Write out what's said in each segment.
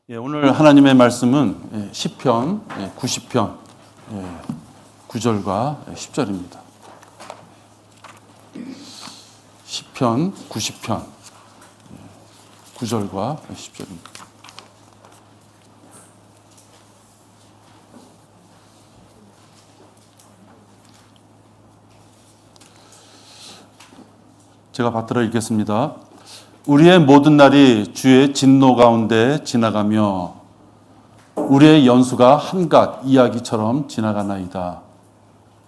오늘 하나님의 말씀은 시편 90편 9절과 10절입니다. 시편 90편 9절과 10절입니다. 제가 받들어 읽겠습니다. 우리의 모든 날이 주의 진노 가운데 지나가며 우리의 연수가 한갓 이야기처럼 지나가나이다.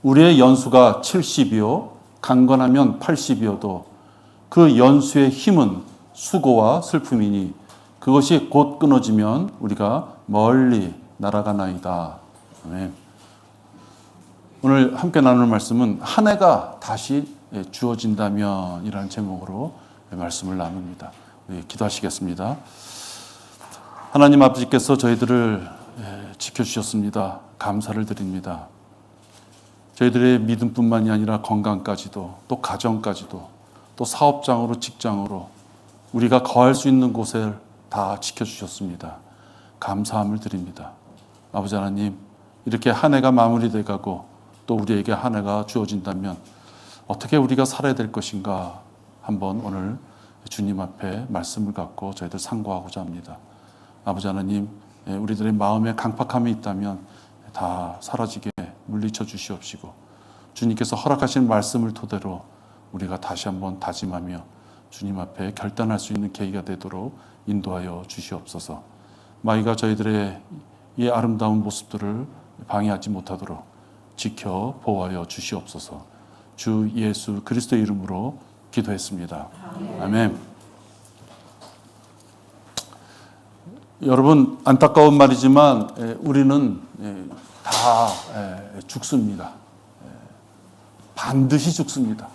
우리의 연수가 70이요 강건하면 80이어도 그 연수의 힘은 수고와 슬픔이니 그것이 곧 끊어지면 우리가 멀리 날아가나이다. 아멘. 오늘 함께 나눌 말씀은 한 해가 다시 주어진다면 이라는 제목으로 말씀을 나눕니다. 기도하시겠습니다. 하나님 아버지께서 저희들을 지켜주셨습니다. 감사를 드립니다. 저희들의 믿음뿐만이 아니라 건강까지도 또 가정까지도 또 사업장으로 직장으로 우리가 거할 수 있는 곳을 다 지켜주셨습니다. 감사함을 드립니다. 아버지 하나님, 이렇게 한 해가 마무리돼 가고 또 우리에게 한 해가 주어진다면 어떻게 우리가 살아야 될 것인가 한번 오늘 주님 앞에 말씀을 갖고 저희들 상고하고자 합니다. 아버지 하나님, 우리들의 마음에 강팍함이 있다면 다 사라지게 물리쳐 주시옵시고 주님께서 허락하신 말씀을 토대로 우리가 다시 한번 다짐하며 주님 앞에 결단할 수 있는 계기가 되도록 인도하여 주시옵소서. 마귀가 저희들의 이 아름다운 모습들을 방해하지 못하도록 지켜 보호하여 주시옵소서. 주 예수 그리스도의 이름으로 기도했습니다. 아멘. 여러분, 안타까운 말이지만 우리는 다 죽습니다. 반드시 죽습니다.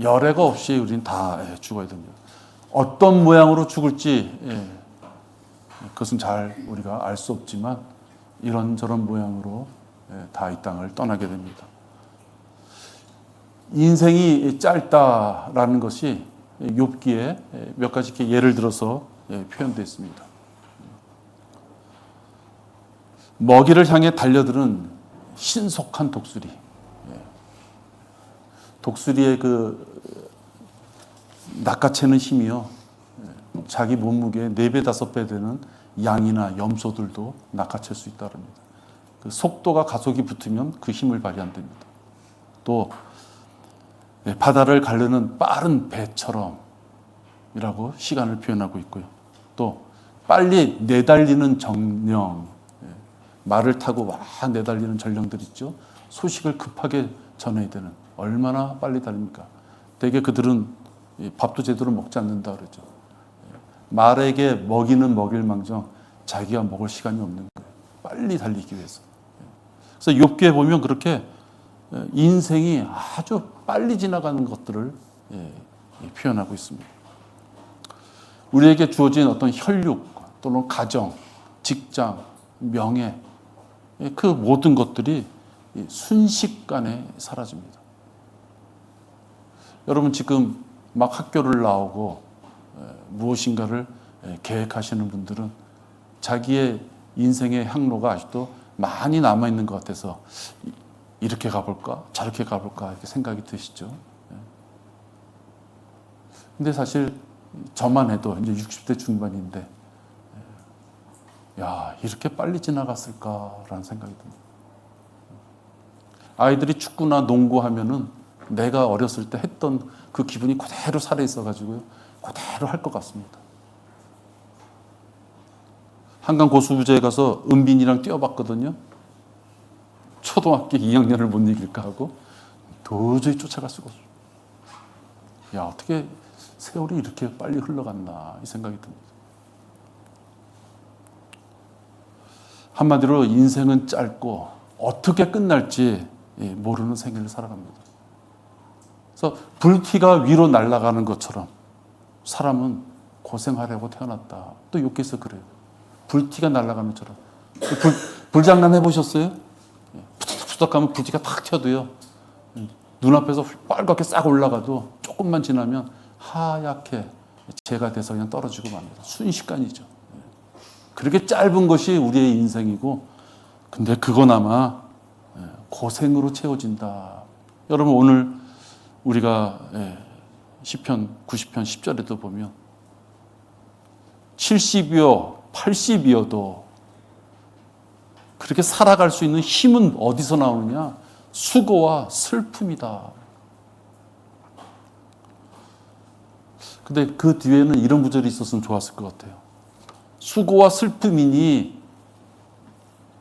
열애가 없이 우리는 다 죽어야 됩니다. 어떤 모양으로 죽을지 그것은 잘 우리가 알 수 없지만 이런저런 모양으로 다 이 땅을 떠나게 됩니다. 인생이 짧다라는 것이 욥기에 몇 가지 이렇게 예를 들어서 표현되어 있습니다. 먹이를 향해 달려드는 신속한 독수리. 독수리의 그 낚아채는 힘이요. 자기 몸무게의 4배, 5배 되는 양이나 염소들도 낚아챌 수 있다고 합니다. 그 속도가 가속이 붙으면 그 힘을 발휘한답니다. 또 바다를 가르는 빠른 배처럼 이라고 시간을 표현하고 있고요. 또 빨리 내달리는 정령, 말을 타고 막 내달리는 전령들 있죠. 소식을 급하게 전해야 되는, 얼마나 빨리 달립니까? 대개 그들은 밥도 제대로 먹지 않는다 그러죠. 말에게 먹이는 먹일 망정 자기가 먹을 시간이 없는 거예요. 빨리 달리기 위해서. 그래서 욥기에 보면 그렇게 인생이 아주 빨리 지나가는 것들을 표현하고 있습니다. 우리에게 주어진 어떤 혈육 또는 가정, 직장, 명예, 그 모든 것들이 순식간에 사라집니다. 여러분 지금 막 학교를 나오고 무엇인가를 계획하시는 분들은 자기의 인생의 향로가 아직도 많이 남아있는 것 같아서 이렇게 가볼까? 저렇게 가볼까? 이렇게 생각이 드시죠? 근데 사실 저만 해도 이제 60대 중반인데 야, 이렇게 빨리 지나갔을까라는 생각이 듭니다. 아이들이 축구나 농구하면은 내가 어렸을 때 했던 그 기분이 그대로 살아있어가지고요. 그대로 할 것 같습니다. 한강 고수부지에 가서 은빈이랑 뛰어봤거든요. 초등학교 2학년을 못 이길까 하고 도저히 쫓아갈 수가 없어요. 야, 어떻게 세월이 이렇게 빨리 흘러갔나 이 생각이 듭니다. 한마디로 인생은 짧고 어떻게 끝날지 모르는 생애를 살아갑니다. 그래서 불티가 위로 날아가는 것처럼 사람은 고생하려고 태어났다. 또 욥기에서 그래요. 불티가 날아가는 것처럼. 불장난 해보셨어요? 푸덕푸덕하면 불티가 탁 튀어도요. 눈앞에서 빨갛게 싹 올라가도 조금만 지나면 하얗게 죄가 돼서 그냥 떨어지고 맙니다. 순식간이죠. 그렇게 짧은 것이 우리의 인생이고, 근데 그거나마 고생으로 채워진다. 여러분, 오늘 우리가 시편 90편 10절에도 보면 70이요 80이어도 그렇게 살아갈 수 있는 힘은 어디서 나오느냐? 수고와 슬픔이다. 근데 그 뒤에는 이런 구절이 있었으면 좋았을 것 같아요. 수고와 슬픔이니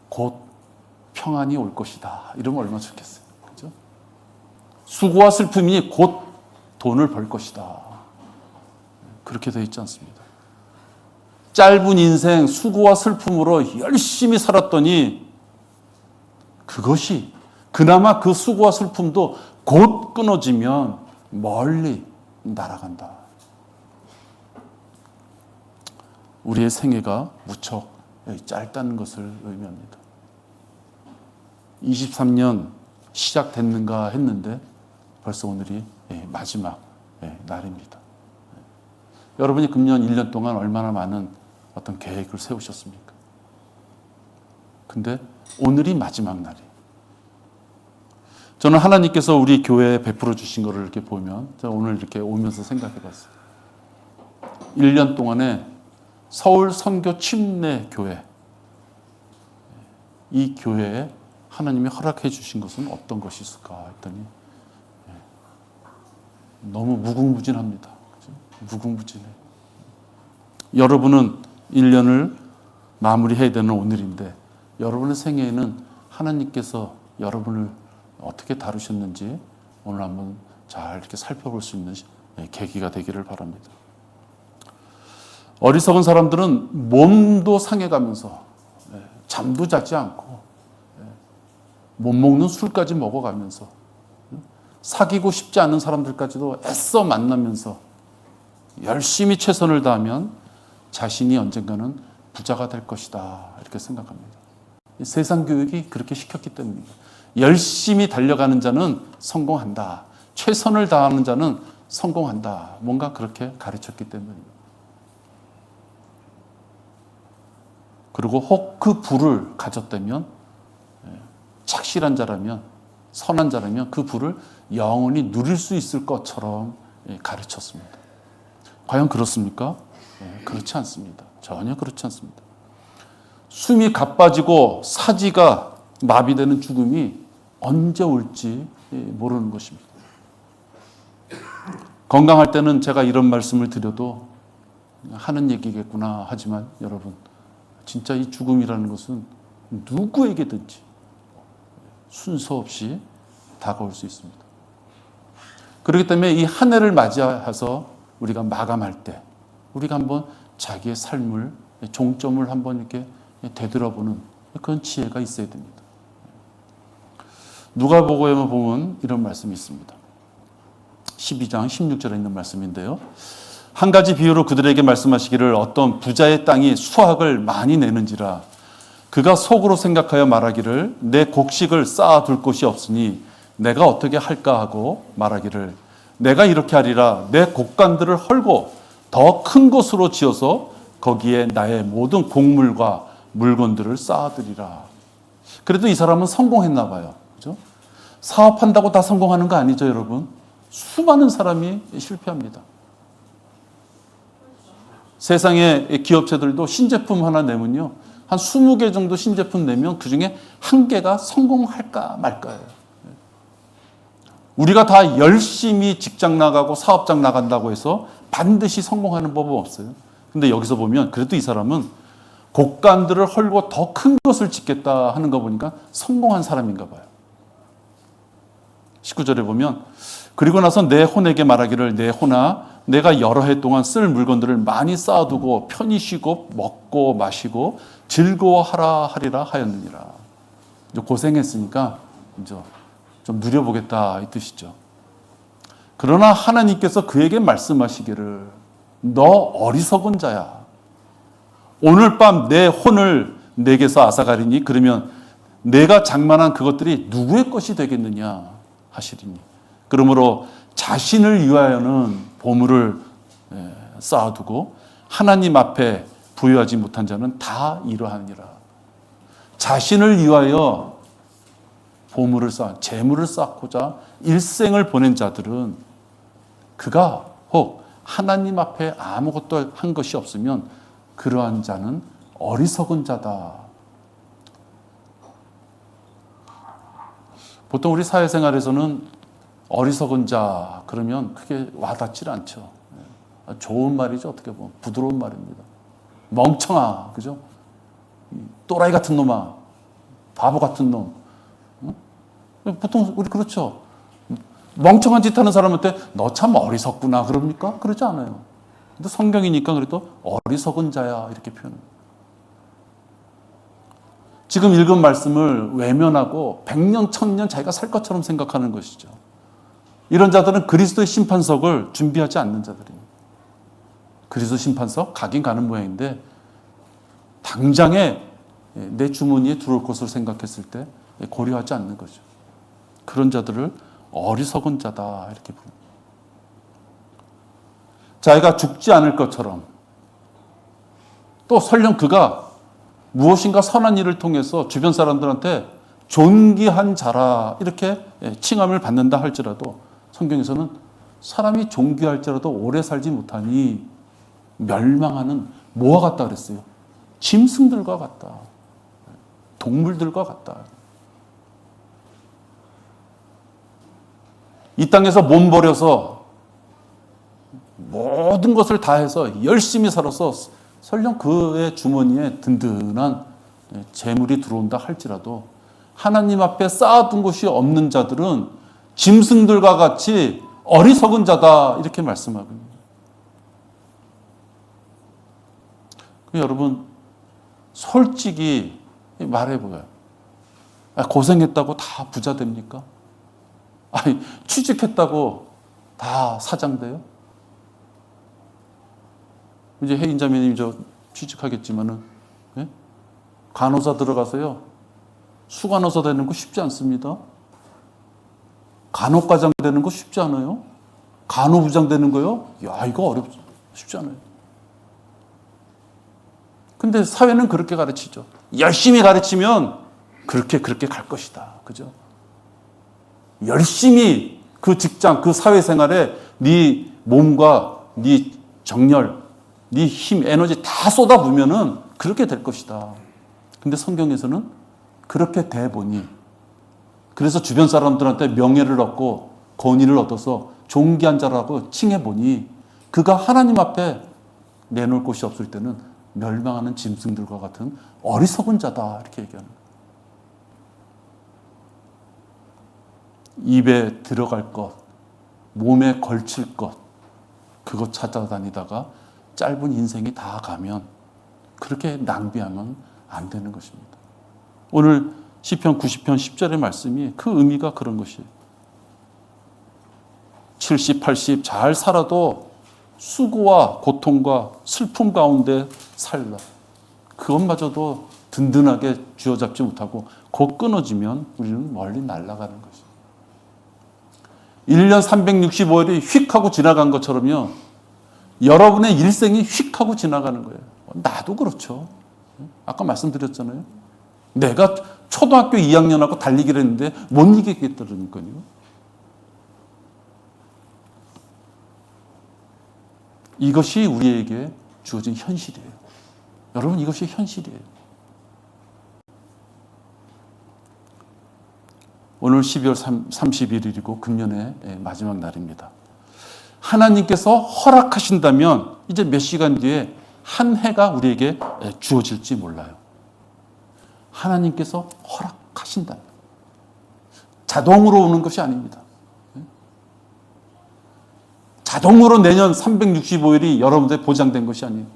곧 평안이 올 것이다. 이러면 얼마나 좋겠어요. 그죠? 수고와 슬픔이니 곧 돈을 벌 것이다. 그렇게 되어 있지 않습니다. 짧은 인생 수고와 슬픔으로 열심히 살았더니 그것이 그나마 그 수고와 슬픔도 곧 끊어지면 멀리 날아간다. 우리의 생애가 무척 짧다는 것을 의미합니다. 23년 시작됐는가 했는데 벌써 오늘이 마지막 날입니다. 여러분이 금년 1년 동안 얼마나 많은 어떤 계획을 세우셨습니까? 근데 오늘이 마지막 날이에요. 저는 하나님께서 우리 교회에 베풀어 주신 것을 이렇게 보면, 제가 오늘 이렇게 오면서 생각해 봤어요. 1년 동안에 서울 선교 침례 교회, 이 교회에 하나님이 허락해 주신 것은 어떤 것이 있을까 했더니 너무 무궁무진합니다. 무궁무진해요. 여러분은 1년을 마무리해야 되는 오늘인데 여러분의 생애에는 하나님께서 여러분을 어떻게 다루셨는지 오늘 한번 잘 이렇게 살펴볼 수 있는 계기가 되기를 바랍니다. 어리석은 사람들은 몸도 상해가면서 잠도 자지 않고 못 먹는 술까지 먹어가면서 사귀고 싶지 않은 사람들까지도 애써 만나면서 열심히 최선을 다하면 자신이 언젠가는 부자가 될 것이다 이렇게 생각합니다. 세상 교육이 그렇게 시켰기 때문입니다. 열심히 달려가는 자는 성공한다. 최선을 다하는 자는 성공한다. 뭔가 그렇게 가르쳤기 때문입니다. 그리고 혹 그 부를 가졌다면, 착실한 자라면, 선한 자라면 그 부를 영원히 누릴 수 있을 것처럼 가르쳤습니다. 과연 그렇습니까? 그렇지 않습니다. 전혀 그렇지 않습니다. 숨이 가빠지고 사지가 마비되는 죽음이 언제 올지 모르는 것입니다. 건강할 때는 제가 이런 말씀을 드려도 하는 얘기겠구나 하지만 여러분, 진짜 이 죽음이라는 것은 누구에게든지 순서 없이 다가올 수 있습니다. 그렇기 때문에 이 한 해를 맞이해서 우리가 마감할 때 우리가 한번 자기의 삶을, 종점을 한번 이렇게 되돌아보는 그런 지혜가 있어야 됩니다. 누가복음에 보면 이런 말씀이 있습니다. 12장 16절에 있는 말씀인데요. 한 가지 비유로 그들에게 말씀하시기를 어떤 부자의 땅이 수확을 많이 내는지라 그가 속으로 생각하여 말하기를 내 곡식을 쌓아둘 곳이 없으니 내가 어떻게 할까 하고 말하기를 내가 이렇게 하리라 내 곡간들을 헐고 더 큰 곳으로 지어서 거기에 나의 모든 곡물과 물건들을 쌓아두리라. 그래도 이 사람은 성공했나 봐요. 그죠? 사업한다고 다 성공하는 거 아니죠, 여러분? 수많은 사람이 실패합니다. 세상의 기업체들도 신제품 하나 내면요, 한 20개 정도 신제품 내면 그중에 한 개가 성공할까 말까예요. 우리가 다 열심히 직장 나가고 사업장 나간다고 해서 반드시 성공하는 법은 없어요. 근데 여기서 보면 그래도 이 사람은 곡간들을 헐고 더 큰 것을 짓겠다 하는 거 보니까 성공한 사람인가 봐요. 19절에 보면 그리고 나서 내 혼에게 말하기를 내 혼아 내가 여러 해 동안 쓸 물건들을 많이 쌓아두고 편히 쉬고 먹고 마시고 즐거워하라 하리라 하였느니라. 이제 고생했으니까 이제 좀 누려보겠다 이 뜻이죠. 그러나 하나님께서 그에게 말씀하시기를 너 어리석은 자야. 오늘 밤 내 혼을 내게서 앗아가리니 그러면 내가 장만한 그것들이 누구의 것이 되겠느냐 하시리니. 그러므로 자신을 위하여는 보물을 쌓아두고 하나님 앞에 부여하지 못한 자는 다 이러하니라. 자신을 위하여 보물을 재물을 쌓고자 일생을 보낸 자들은 그가 혹 하나님 앞에 아무것도 한 것이 없으면 그러한 자는 어리석은 자다. 보통 우리 사회생활에서는 어리석은 자 그러면 크게 와닿질 않죠. 좋은 말이죠. 어떻게 보면 부드러운 말입니다. 멍청아, 그죠? 또라이 같은 놈아, 바보 같은 놈. 보통 우리 그렇죠. 멍청한 짓 하는 사람한테 너 참 어리석구나 그럽니까? 그러지 않아요. 근데 성경이니까 그래도 어리석은 자야 이렇게 표현합니다. 지금 읽은 말씀을 외면하고 100년, 1000년 자기가 살 것처럼 생각하는 것이죠. 이런 자들은 그리스도의 심판석을 준비하지 않는 자들입니다. 그리스도 심판석 가긴 가는 모양인데 당장에 내 주머니에 들어올 것을 생각했을 때 고려하지 않는 거죠. 그런 자들을 어리석은 자다 이렇게 부릅니다. 자기가 죽지 않을 것처럼 또 설령 그가 무엇인가 선한 일을 통해서 주변 사람들한테 존귀한 자라 이렇게 칭함을 받는다 할지라도 성경에서는 사람이 존귀할지라도 오래 살지 못하니 멸망하는 뭐와 같다 그랬어요? 짐승들과 같다. 동물들과 같다. 이 땅에서 몸 버려서 모든 것을 다해서 열심히 살아서 설령 그의 주머니에 든든한 재물이 들어온다 할지라도 하나님 앞에 쌓아둔 것이 없는 자들은 짐승들과 같이 어리석은 자다 이렇게 말씀하고 있습니다. 여러분 솔직히 말해보아요. 고생했다고 다 부자 됩니까? 아니, 취직했다고 다 사장 돼요? 이제 혜인자매님 저 취직하겠지만은 예? 간호사 들어가서요 수간호사 되는 거 쉽지 않습니다. 간호과장 되는 거 쉽지 않아요. 간호부장 되는 거요? 야 이거 쉽지 않아요. 근데 사회는 그렇게 가르치죠. 열심히 가르치면 그렇게 갈 것이다. 그죠? 열심히 그 직장, 그 사회생활에 네 몸과 네 정열, 네 힘, 에너지 다 쏟아부으면은 그렇게 될 것이다. 근데 성경에서는 그렇게 돼 보니 그래서 주변 사람들한테 명예를 얻고 권위를 얻어서 존귀한 자라고 칭해 보니 그가 하나님 앞에 내놓을 곳이 없을 때는 멸망하는 짐승들과 같은 어리석은 자다 이렇게 얘기하는 거예요. 입에 들어갈 것, 몸에 걸칠 것 그것 찾아다니다가 짧은 인생이 다 가면 그렇게 낭비하면 안 되는 것입니다. 오늘 시편 90편 10절의 말씀이 그 의미가 그런 것이에요. 70, 80 잘 살아도 수고와 고통과 슬픔 가운데 살라. 그것마저도 든든하게 쥐어잡지 못하고 곧 끊어지면 우리는 멀리 날아가는 것이에요. 1년 365일이 휙 하고 지나간 것처럼요. 여러분의 일생이 휙 하고 지나가는 거예요. 나도 그렇죠. 아까 말씀드렸잖아요. 내가 초등학교 2학년하고 달리기를 했는데 못 이기겠다니까요. 이것이 우리에게 주어진 현실이에요. 여러분 이것이 현실이에요. 오늘 12월 31일이고 금년의 마지막 날입니다. 하나님께서 허락하신다면 이제 몇 시간 뒤에 한 해가 우리에게 주어질지 몰라요. 하나님께서 허락하신다면 자동으로 오는 것이 아닙니다. 자동으로 내년 365일이 여러분들 보장된 것이 아니에요.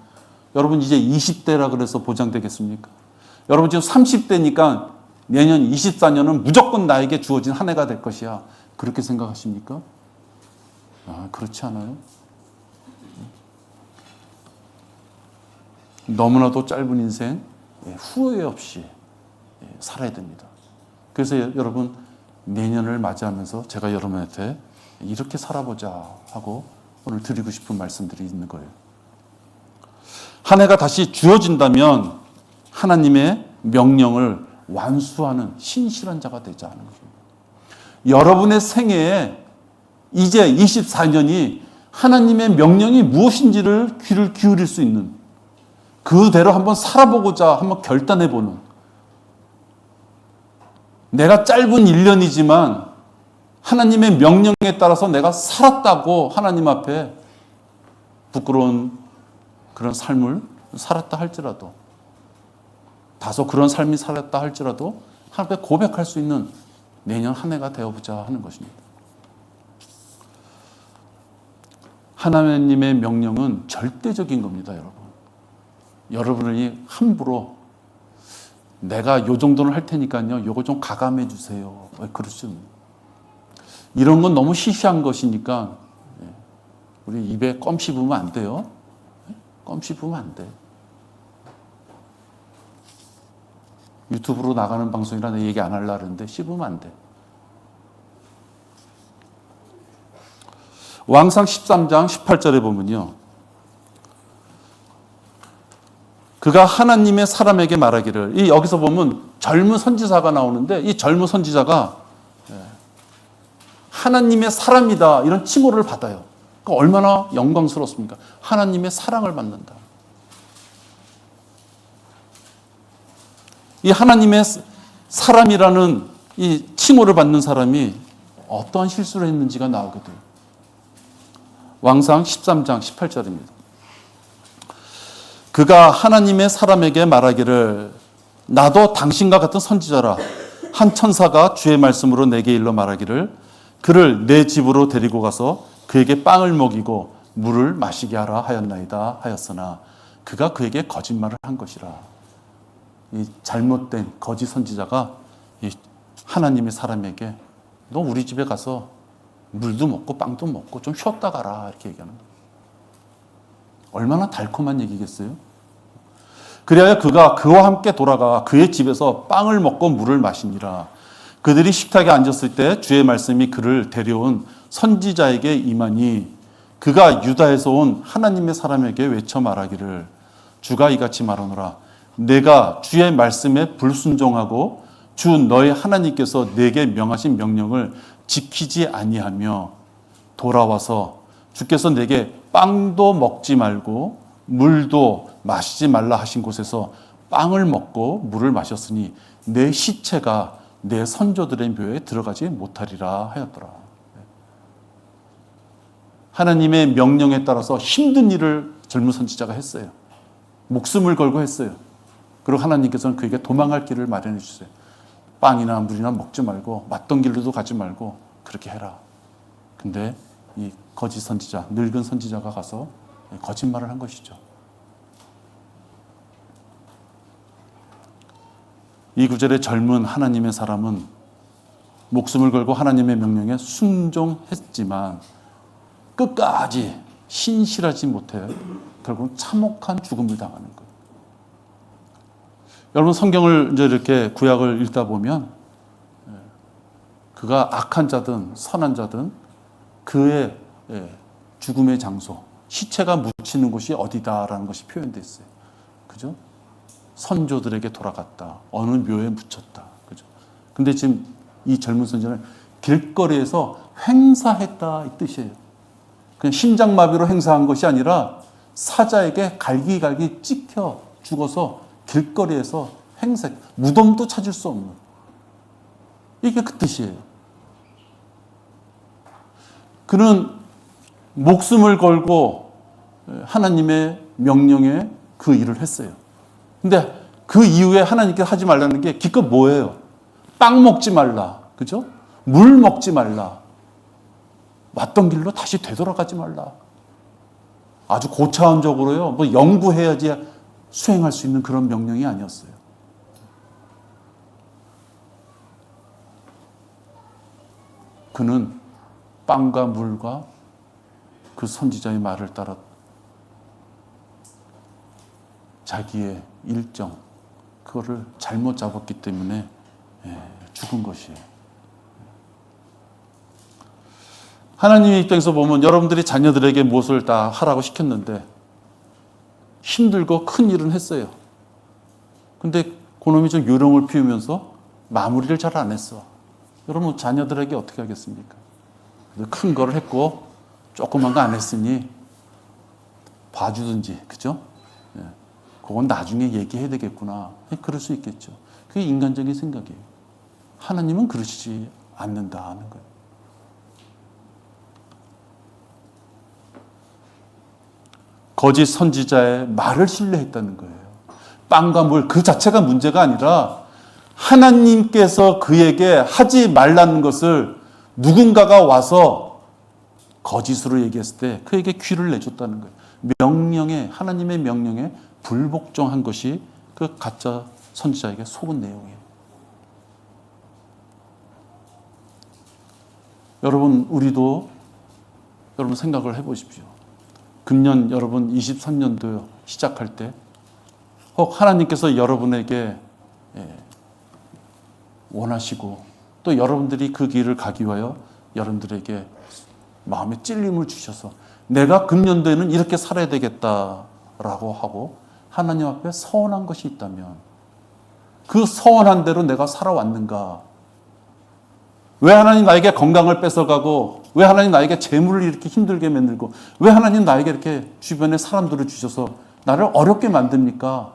여러분 이제 20대라 그래서 보장되겠습니까? 여러분 지금 30대니까 내년 24년은 무조건 나에게 주어진 한 해가 될 것이야. 그렇게 생각하십니까? 그렇지 않아요. 너무나도 짧은 인생 후회 없이 살아야 됩니다. 그래서 여러분 내년을 맞이하면서 제가 여러분한테 이렇게 살아보자 하고 오늘 드리고 싶은 말씀들이 있는 거예요. 한 해가 다시 주어진다면 하나님의 명령을 완수하는 신실한 자가 되지 않은 것입니다. 여러분의 생애에 이제 24년이 하나님의 명령이 무엇인지를 귀를 기울일 수 있는, 그대로 한번 살아보고자 한번 결단해보는, 내가 짧은 1년이지만 하나님의 명령에 따라서 내가 살았다고 하나님 앞에 부끄러운 그런 삶을 살았다 할지라도, 다소 그런 삶이 살았다 할지라도 하나님께 고백할 수 있는 내년 한 해가 되어보자 하는 것입니다. 하나님의 명령은 절대적인 겁니다, 여러분. 여러분이 함부로 내가 요 정도는 할 테니까요, 요거 좀 가감해 주세요, 그럴 수 없는, 이런 건 너무 시시한 것이니까 우리 입에 껌 씹으면 안 돼요. 껌 씹으면 안 돼. 유튜브로 나가는 방송이라 내 얘기 안 하려고 하는데 씹으면 안 돼. 왕상 13장 18절에 보면요, 그가 하나님의 사람에게 말하기를, 여기서 보면 젊은 선지자가 나오는데 이 젊은 선지자가 하나님의 사람이다 이런 칭호를 받아요. 그러니까 얼마나 영광스럽습니까? 하나님의 사랑을 받는다. 이 하나님의 사람이라는 이 칭호를 받는 사람이 어떠한 실수를 했는지가 나오게 돼요. 왕상 13장 18절입니다. 그가 하나님의 사람에게 말하기를, 나도 당신과 같은 선지자라. 한 천사가 주의 말씀으로 내게 일러 말하기를, 그를 내 집으로 데리고 가서 그에게 빵을 먹이고 물을 마시게 하라 하였나이다 하였으나 그가 그에게 거짓말을 한 것이라. 이 잘못된 거짓 선지자가 이 하나님의 사람에게 너 우리 집에 가서 물도 먹고 빵도 먹고 좀 쉬었다 가라 이렇게 얘기하는 거예요. 얼마나 달콤한 얘기겠어요? 그래야 그가 그와 함께 돌아가 그의 집에서 빵을 먹고 물을 마시니라. 그들이 식탁에 앉았을 때 주의 말씀이 그를 데려온 선지자에게 임하니 그가 유다에서 온 하나님의 사람에게 외쳐 말하기를, 주가 이같이 말하노라. 내가 주의 말씀에 불순종하고 주 너의 하나님께서 내게 명하신 명령을 지키지 아니하며 돌아와서 주께서 내게 빵도 먹지 말고 물도 마시지 말라 하신 곳에서 빵을 먹고 물을 마셨으니 내 시체가 내 선조들의 묘에 들어가지 못하리라 하였더라. 하나님의 명령에 따라서 힘든 일을 젊은 선지자가 했어요. 목숨을 걸고 했어요. 그리고 하나님께서는 그에게 도망갈 길을 마련해 주세요. 빵이나 물이나 먹지 말고 맞던 길로도 가지 말고 그렇게 해라. 근데 이 거짓 선지자, 늙은 선지자가 가서 거짓말을 한 것이죠. 이 구절의 젊은 하나님의 사람은 목숨을 걸고 하나님의 명령에 순종했지만 끝까지 신실하지 못해 결국 참혹한 죽음을 당하는 거예요. 여러분, 성경을 이제 이렇게 구약을 읽다 보면 그가 악한 자든 선한 자든 그의 죽음의 장소, 시체가 묻히는 곳이 어디다라는 것이 표현되어 있어요. 그죠? 선조들에게 돌아갔다. 어느 묘에 묻혔다. 그죠? 근데 지금 이 젊은 선지자는 길거리에서 행사했다 이 뜻이에요. 그냥 심장마비로 행사한 것이 아니라 사자에게 갈기갈기 찍혀 죽어서 길거리에서 행사, 무덤도 찾을 수 없는, 이게 그 뜻이에요. 그는 목숨을 걸고 하나님의 명령에 그 일을 했어요. 근데 그 이후에 하나님께서 하지 말라는 게 기껏 뭐예요? 빵 먹지 말라. 그죠? 물 먹지 말라. 왔던 길로 다시 되돌아가지 말라. 아주 고차원적으로요. 뭐 연구해야지 수행할 수 있는 그런 명령이 아니었어요. 그는 빵과 물과 그 선지자의 말을 따라 자기의 일정, 그거를 잘못 잡았기 때문에 죽은 것이에요. 하나님의 입장에서 보면 여러분들이 자녀들에게 무엇을 다 하라고 시켰는데 힘들고 큰 일은 했어요. 근데 그놈이 좀 요령을 피우면서 마무리를 잘 안 했어. 여러분 자녀들에게 어떻게 하겠습니까? 큰 거를 했고 조그만 거 안 했으니 봐주든지, 그죠? 예. 그건 나중에 얘기해야 되겠구나. 그럴 수 있겠죠. 그게 인간적인 생각이에요. 하나님은 그러시지 않는다는 거예요. 거짓 선지자의 말을 신뢰했다는 거예요. 빵과 물 그 자체가 문제가 아니라 하나님께서 그에게 하지 말라는 것을 누군가가 와서 거짓으로 얘기했을 때 그에게 귀를 내줬다는 거예요. 하나님의 명령에 불복종한 것이 그 가짜 선지자에게 속은 내용이에요. 여러분, 우리도 여러분 생각을 해보십시오. 금년 여러분 23년도 시작할 때 혹 하나님께서 여러분에게 원하시고 또 여러분들이 그 길을 가기 위하여 여러분들에게 마음에 찔림을 주셔서 내가 금년도에는 이렇게 살아야 되겠다라고 하고 하나님 앞에 서원한 것이 있다면 그 서원한 대로 내가 살아왔는가? 왜 하나님 나에게 건강을 뺏어가고 왜 하나님 나에게 재물을 이렇게 힘들게 만들고 왜 하나님 나에게 이렇게 주변에 사람들을 주셔서 나를 어렵게 만듭니까?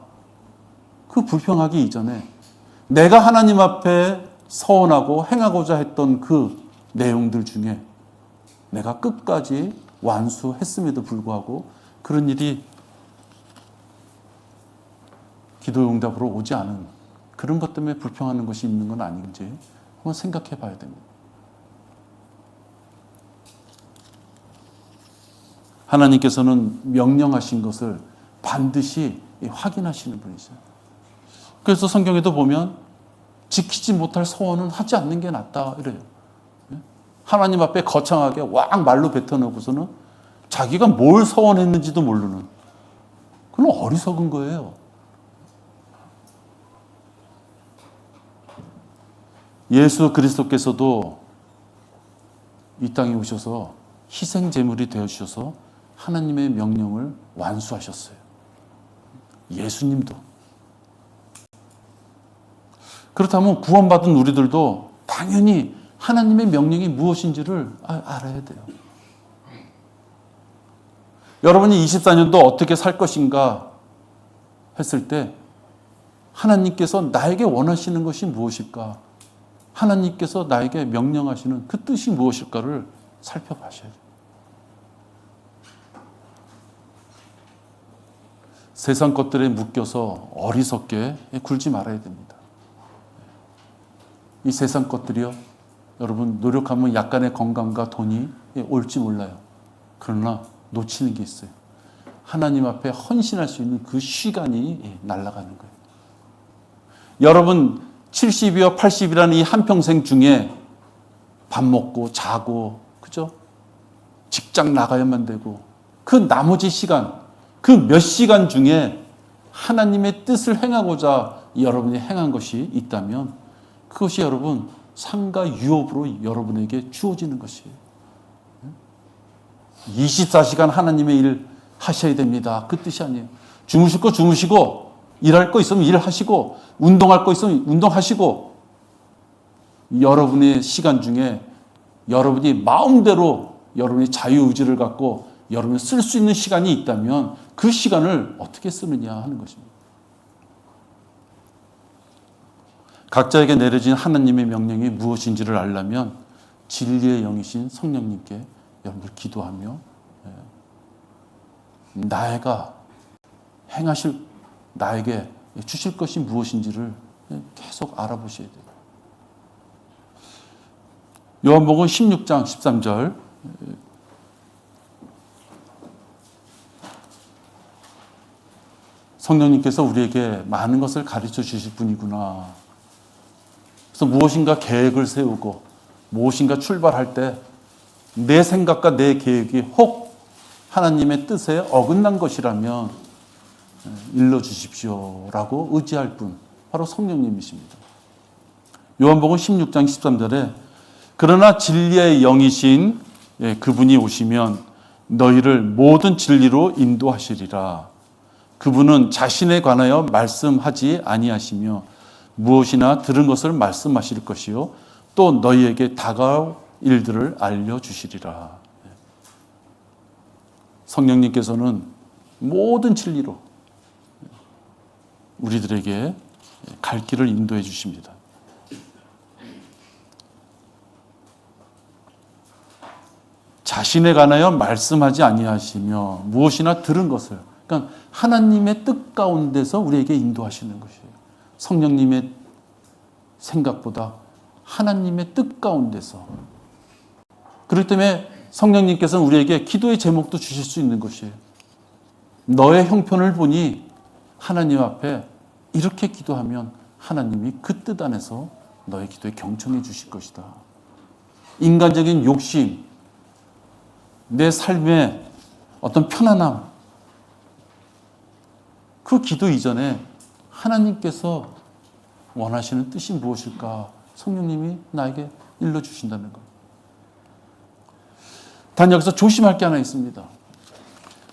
그 불평하기 이전에 내가 하나님 앞에 서원하고 행하고자 했던 그 내용들 중에 내가 끝까지 완수했음에도 불구하고 그런 일이 기도 응답으로 오지 않은 그런 것 때문에 불평하는 것이 있는 건 아닌지 한번 생각해 봐야 됩니다. 하나님께서는 명령하신 것을 반드시 확인하시는 분이세요. 그래서 성경에도 보면 지키지 못할 소원은 하지 않는 게 낫다 이래요. 하나님 앞에 거창하게 왕 말로 뱉어놓고서는 자기가 뭘 소원했는지도 모르는 그건 어리석은 거예요. 예수 그리스도께서도 이 땅에 오셔서 희생 제물이 되어 주셔서 하나님의 명령을 완수하셨어요. 예수님도. 그렇다면 구원받은 우리들도 당연히 하나님의 명령이 무엇인지를 알아야 돼요. 여러분이 24년도 어떻게 살 것인가 했을 때 하나님께서 나에게 원하시는 것이 무엇일까? 하나님께서 나에게 명령하시는 그 뜻이 무엇일까를 살펴봐셔야 돼요. 세상 것들에 묶여서 어리석게 굴지 말아야 됩니다. 이 세상 것들이요, 여러분 노력하면 약간의 건강과 돈이 올지 몰라요. 그러나 놓치는 게 있어요. 하나님 앞에 헌신할 수 있는 그 시간이 날아가는 거예요. 여러분 70이와 80이라는 이 한평생 중에 밥 먹고 자고 그죠? 직장 나가야만 되고 그 나머지 시간, 그 몇 시간 중에 하나님의 뜻을 행하고자 여러분이 행한 것이 있다면 그것이 여러분 상과 유업으로 여러분에게 주어지는 것이에요. 24시간 하나님의 일 하셔야 됩니다. 그 뜻이 아니에요. 주무실 거 주무시고 일할 거 있으면 일하시고 운동할 거 있으면 운동하시고 여러분의 시간 중에 여러분이 마음대로 여러분이 자유의지를 갖고 여러분이 쓸 수 있는 시간이 있다면 그 시간을 어떻게 쓰느냐 하는 것입니다. 각자에게 내려진 하나님의 명령이 무엇인지를 알려면 진리의 영이신 성령님께 여러분들 기도하며 나가 행하실 나에게 주실 것이 무엇인지를 계속 알아보셔야 돼요. 요한복음 16장 13절 성령님께서 우리에게 많은 것을 가르쳐 주실 분이구나. 그래서 무엇인가 계획을 세우고 무엇인가 출발할 때 내 생각과 내 계획이 혹 하나님의 뜻에 어긋난 것이라면 일러주십시오라고 의지할 분 바로 성령님이십니다. 요한복음 16장 13절에 그러나 진리의 영이신 그분이 오시면 너희를 모든 진리로 인도하시리라. 그분은 자신에 관하여 말씀하지 아니하시며 무엇이나 들은 것을 말씀하실 것이요 또 너희에게 다가올 일들을 알려주시리라. 성령님께서는 모든 진리로 우리들에게 갈 길을 인도해 주십니다. 자신에 관하여 말씀하지 아니하시며 무엇이나 들은 것을, 그러니까 하나님의 뜻 가운데서 우리에게 인도하시는 것이에요. 성령님의 생각보다 하나님의 뜻 가운데서. 그렇기 때문에 성령님께서는 우리에게 기도의 제목도 주실 수 있는 것이에요. 너의 형편을 보니 하나님 앞에 이렇게 기도하면 하나님이 그 뜻 안에서 너의 기도에 경청해 주실 것이다. 인간적인 욕심, 내 삶의 어떤 편안함, 그 기도 이전에 하나님께서 원하시는 뜻이 무엇일까? 성령님이 나에게 일러주신다는 것. 단 여기서 조심할 게 하나 있습니다.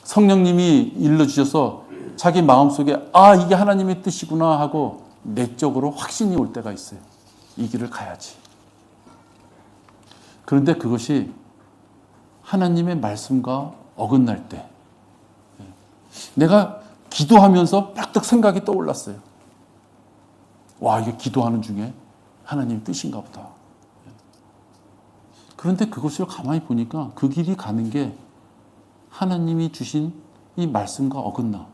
성령님이 일러주셔서 자기 마음속에 아 이게 하나님의 뜻이구나 하고 내적으로 확신이 올 때가 있어요. 이 길을 가야지. 그런데 그것이 하나님의 말씀과 어긋날 때 내가 기도하면서 빡뜩 생각이 떠올랐어요. 와 이게 기도하는 중에 하나님의 뜻인가 보다. 그런데 그것을 가만히 보니까 그 길이 가는 게 하나님이 주신 이 말씀과 어긋나.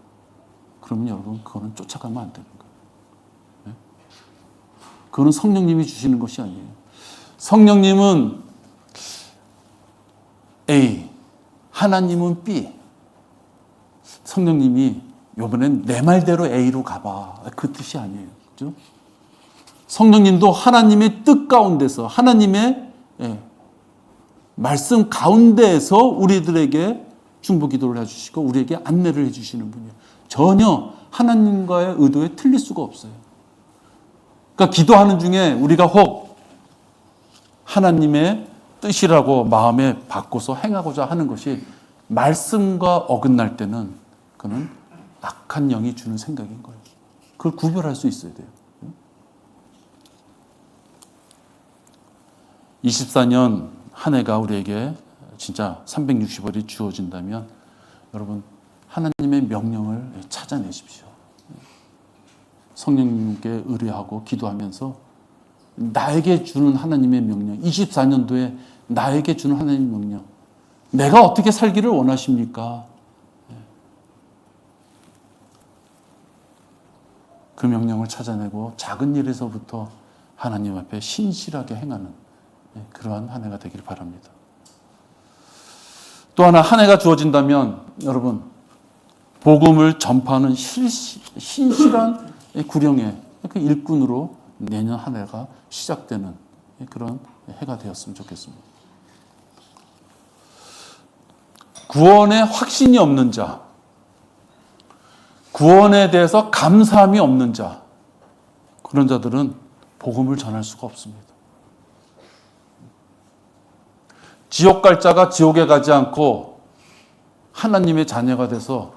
그러면 여러분 그거는 쫓아가면 안 되는 거예요. 그거는 성령님이 주시는 것이 아니에요. 성령님은 A, 하나님은 B. 성령님이 이번엔 내 말대로 A로 가봐. 그 뜻이 아니에요. 그죠? 성령님도 하나님의 뜻 가운데서 하나님의 말씀 가운데에서 우리들에게 중보 기도를 해주시고 우리에게 안내를 해주시는 분이에요. 전혀 하나님과의 의도에 틀릴 수가 없어요. 그러니까 기도하는 중에 우리가 혹 하나님의 뜻이라고 마음에 바꿔서 행하고자 하는 것이 말씀과 어긋날 때는 그는 악한 영이 주는 생각인 거예요. 그걸 구별할 수 있어야 돼요. 24년 한 해가 우리에게 진짜 360월이 주어진다면 여러분 하나님의 명령을 찾아내십시오. 성령님께 의뢰하고 기도하면서 나에게 주는 하나님의 명령, 24년도에 나에게 주는 하나님의 명령, 내가 어떻게 살기를 원하십니까? 그 명령을 찾아내고 작은 일에서부터 하나님 앞에 신실하게 행하는 그러한 한 해가 되길 바랍니다. 또 하나 한 해가 주어진다면 여러분 복음을 전파하는 신실한 구령의 그 일꾼으로 내년 한 해가 시작되는 그런 해가 되었으면 좋겠습니다. 구원에 확신이 없는 자, 구원에 대해서 감사함이 없는 자, 그런 자들은 복음을 전할 수가 없습니다. 지옥 갈 자가 지옥에 가지 않고 하나님의 자녀가 돼서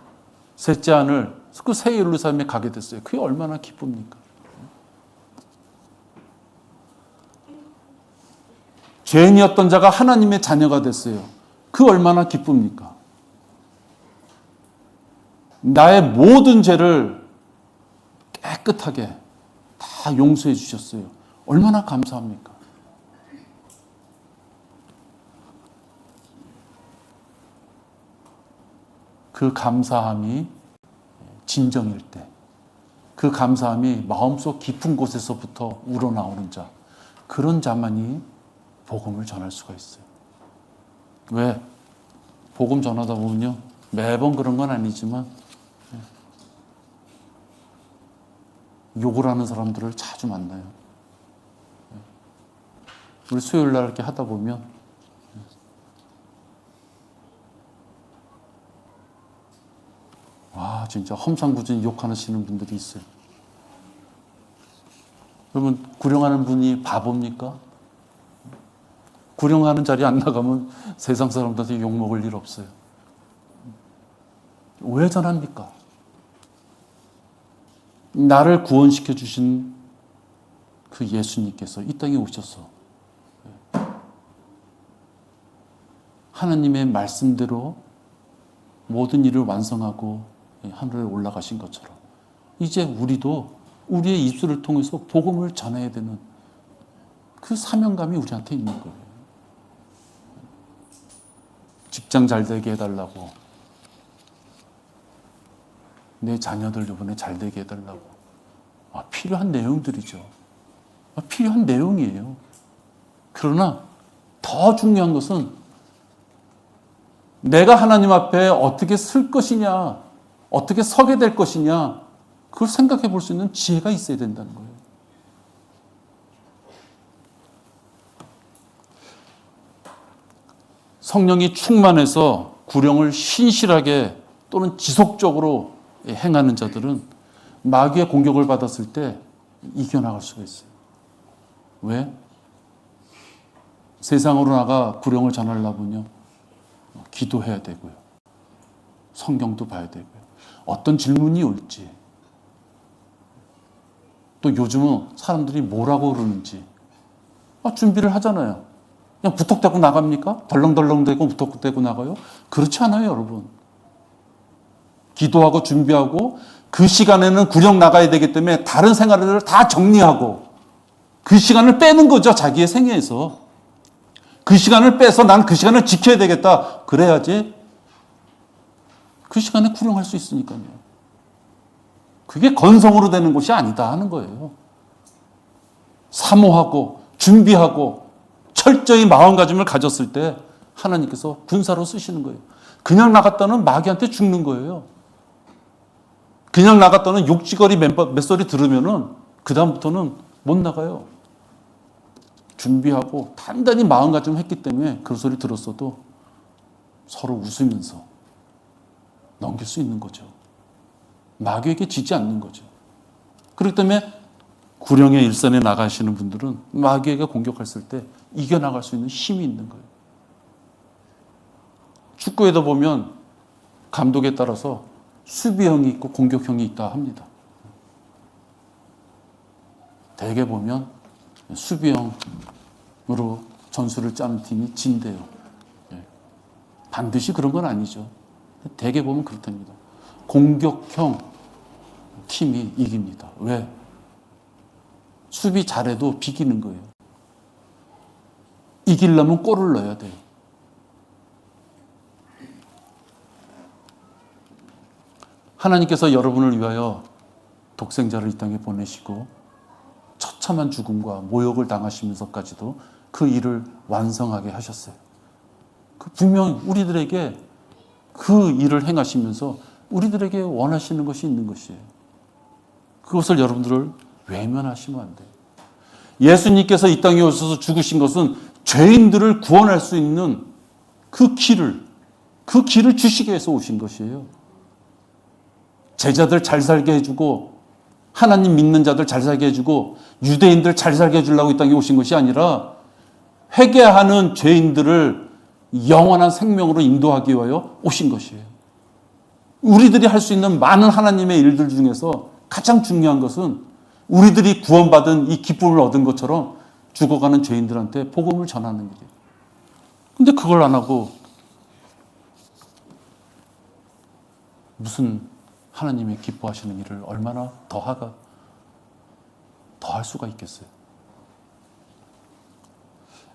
셋째 하늘 그 새 예루살렘에 가게 됐어요. 그게 얼마나 기쁩니까? 죄인이었던 자가 하나님의 자녀가 됐어요. 그 얼마나 기쁩니까? 나의 모든 죄를 깨끗하게 다 용서해 주셨어요. 얼마나 감사합니까? 그 감사함이 진정일 때, 그 감사함이 마음속 깊은 곳에서부터 우러나오는 자, 그런 자만이 복음을 전할 수가 있어요. 왜? 복음 전하다 보면요, 매번 그런 건 아니지만 욕을 하는 사람들을 자주 만나요. 우리 수요일 날 이렇게 하다 보면 와 진짜 험상궂은 욕하시는 분들이 있어요. 그러면 구령하는 분이 바보입니까? 구령하는 자리에 안 나가면 세상 사람들한테 욕먹을 일 없어요. 왜 전합니까? 나를 구원시켜 주신 그 예수님께서 이 땅에 오셔서 하나님의 말씀대로 모든 일을 완성하고 하늘에 올라가신 것처럼 이제 우리도 우리의 입술을 통해서 복음을 전해야 되는 그 사명감이 우리한테 있는 거예요. 직장 잘 되게 해달라고, 내 자녀들 이번에 잘 되게 해달라고. 필요한 내용들이죠. 필요한 내용이에요. 그러나 더 중요한 것은 내가 하나님 앞에 어떻게 설 것이냐, 어떻게 서게 될 것이냐, 그걸 생각해 볼 수 있는 지혜가 있어야 된다는 거예요. 성령이 충만해서 구령을 신실하게 또는 지속적으로 행하는 자들은 마귀의 공격을 받았을 때 이겨나갈 수가 있어요. 왜? 세상으로 나가 구령을 전하려면요, 기도해야 되고요, 성경도 봐야 되고요, 어떤 질문이 올지, 또 요즘은 사람들이 뭐라고 그러는지 준비를 하잖아요. 그냥 부탁대고 나갑니까? 덜렁덜렁대고 부탁대고 나가요? 그렇지 않아요, 여러분. 기도하고 준비하고 그 시간에는 구령 나가야 되기 때문에 다른 생활들을 다 정리하고 그 시간을 빼는 거죠, 자기의 생애에서. 그 시간을 빼서 난 그 시간을 지켜야 되겠다. 그래야지 그 시간에 구령할 수 있으니까요. 그게 건성으로 되는 것이 아니다 하는 거예요. 사모하고 준비하고 철저히 마음가짐을 가졌을 때 하나님께서 군사로 쓰시는 거예요. 그냥 나갔다는 마귀한테 죽는 거예요. 그냥 나갔다는 욕지거리 몇 소리 들으면은 그다음부터는 못 나가요. 준비하고 단단히 마음가짐을 했기 때문에 그 소리 들었어도 서로 웃으면서 넘길 수 있는 거죠. 마귀에게 지지 않는 거죠. 그렇기 때문에 구령의 일선에 나가시는 분들은 마귀에게 공격했을 때 이겨나갈 수 있는 힘이 있는 거예요. 축구에도 보면 감독에 따라서 수비형이 있고 공격형이 있다 합니다. 대개 보면 수비형으로 전술을 짜는 팀이 진대요. 반드시 그런 건 아니죠. 대개 보면 그렇답니다. 공격형 팀이 이깁니다. 왜? 수비 잘해도 비기는 거예요. 이기려면 골을 넣어야 돼요. 하나님께서 여러분을 위하여 독생자를 이 땅에 보내시고 처참한 죽음과 모욕을 당하시면서까지도 그 일을 완성하게 하셨어요. 분명히 우리들에게 그 일을 행하시면서 우리들에게 원하시는 것이 있는 것이에요. 그것을 여러분들을 외면하시면 안 돼요. 예수님께서 이 땅에 오셔서 죽으신 것은 죄인들을 구원할 수 있는 그 길을 주시기 위해서 오신 것이에요. 제자들 잘 살게 해주고 하나님 믿는 자들 잘 살게 해주고 유대인들 잘 살게 해주려고 이 땅에 오신 것이 아니라 회개하는 죄인들을 영원한 생명으로 인도하기 위하여 오신 것이에요. 우리들이 할 수 있는 많은 하나님의 일들 중에서 가장 중요한 것은 우리들이 구원받은 이 기쁨을 얻은 것처럼 죽어가는 죄인들한테 복음을 전하는 일이에요. 근데 그걸 안 하고 무슨 하나님의 기뻐하시는 일을 얼마나 더 할 수가 있겠어요.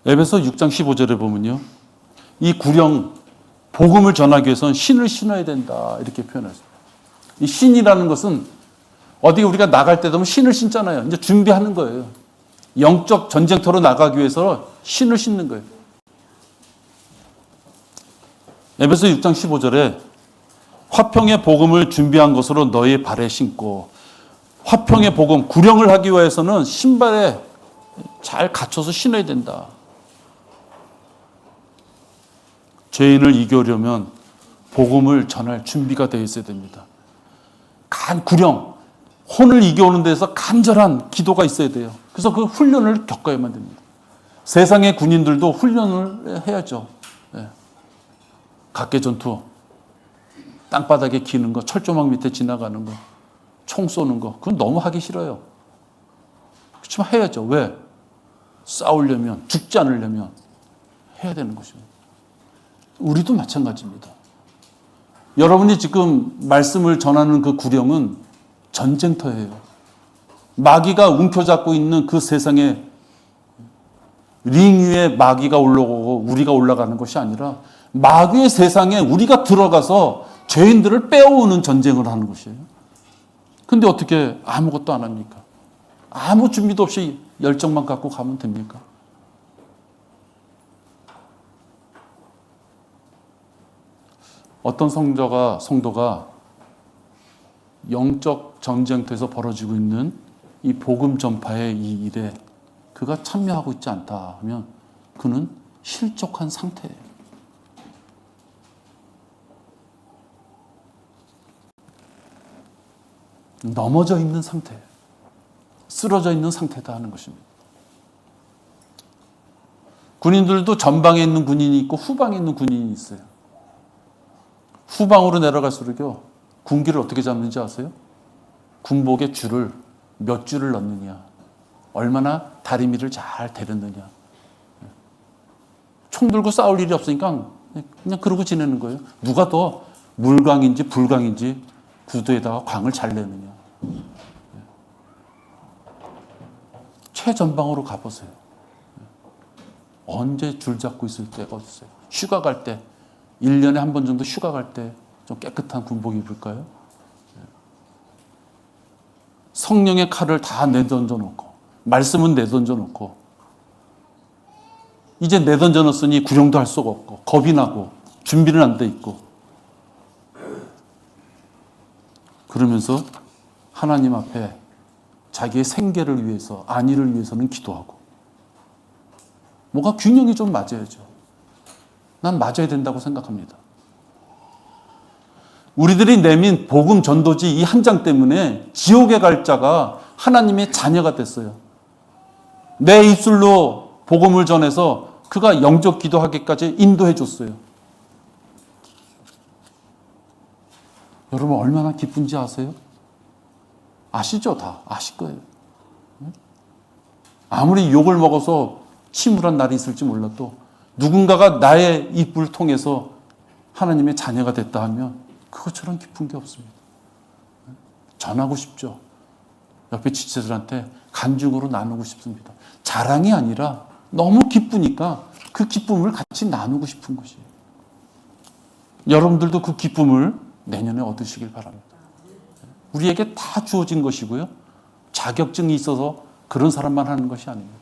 에베소 6장 15절에 보면요, 이 구령 복음을 전하기 위해서는 신을 신어야 된다 이렇게 표현했어요. 이 신이라는 것은 어디 우리가 나갈 때 되면 신을 신잖아요. 이제 준비하는 거예요. 영적 전쟁터로 나가기 위해서 신을 신는 거예요. 에베소 6장 15절에 화평의 복음을 준비한 것으로 너희 발에 신고, 화평의 복음, 구령을 하기 위해서는 신발에 잘 갖춰서 신어야 된다. 죄인을 이겨려면 복음을 전할 준비가 되어 있어야 됩니다. 구령, 혼을 이겨오는 데서 간절한 기도가 있어야 돼요. 그래서 그 훈련을 겪어야만 됩니다. 세상의 군인들도 훈련을 해야죠. 각계 전투, 땅바닥에 기는 거, 철조망 밑에 지나가는 거, 총 쏘는 거, 그건 너무 하기 싫어요. 그렇지만 해야죠. 왜? 싸우려면, 죽지 않으려면 해야 되는 것입니다. 우리도 마찬가지입니다. 여러분이 지금 말씀을 전하는 그 구령은 전쟁터예요. 마귀가 움켜잡고 있는 그 세상에 링 위에 마귀가 올라오고 우리가 올라가는 것이 아니라 마귀의 세상에 우리가 들어가서 죄인들을 빼오는 전쟁을 하는 것이에요. 근데 어떻게 아무것도 안 합니까? 아무 준비도 없이 열정만 갖고 가면 됩니까? 어떤 성도가 영적 전쟁터에서 벌어지고 있는 이 복음 전파의 이 일에 그가 참여하고 있지 않다 하면 그는 실족한 상태예요. 넘어져 있는 상태, 쓰러져 있는 상태다 하는 것입니다. 군인들도 전방에 있는 군인이 있고 후방에 있는 군인이 있어요. 후방으로 내려갈수록요, 군기를 어떻게 잡는지 아세요? 군복에 줄을 몇 줄을 넣느냐, 얼마나 다리미를 잘 대렸느냐. 총 들고 싸울 일이 없으니까 그냥 그러고 지내는 거예요. 누가 더 물광인지 불광인지 구두에다가 광을 잘 내느냐. 최전방으로 가보세요. 언제 줄 잡고 있을 때가 어딨어요? 휴가 갈 때, 1년에 한 번 정도 휴가 갈 때 좀 깨끗한 군복 입을까요? 성령의 칼을 다 내던져 놓고, 말씀은 내던져 놓고, 이제 내던져 놓으니 구령도 할 수가 없고, 겁이 나고, 준비는 안 돼 있고, 그러면서 하나님 앞에 자기의 생계를 위해서, 안위를 위해서는 기도하고, 뭐가 균형이 좀 맞아야죠. 난 맞아야 된다고 생각합니다. 우리들이 내민 복음 전도지 이 한 장 때문에 지옥에 갈 자가 하나님의 자녀가 됐어요. 내 입술로 복음을 전해서 그가 영적 기도하기까지 인도해 줬어요. 여러분 얼마나 기쁜지 아세요? 아시죠? 다 아실 거예요. 아무리 욕을 먹어서 침울한 날이 있을지 몰라도 누군가가 나의 입을 통해서 하나님의 자녀가 됐다 하면 그것처럼 기쁜 게 없습니다. 전하고 싶죠. 옆에 지체들한테 간증으로 나누고 싶습니다. 자랑이 아니라 너무 기쁘니까 그 기쁨을 같이 나누고 싶은 것이에요. 여러분들도 그 기쁨을 내년에 얻으시길 바랍니다. 우리에게 다 주어진 것이고요. 자격증이 있어서 그런 사람만 하는 것이 아닙니다.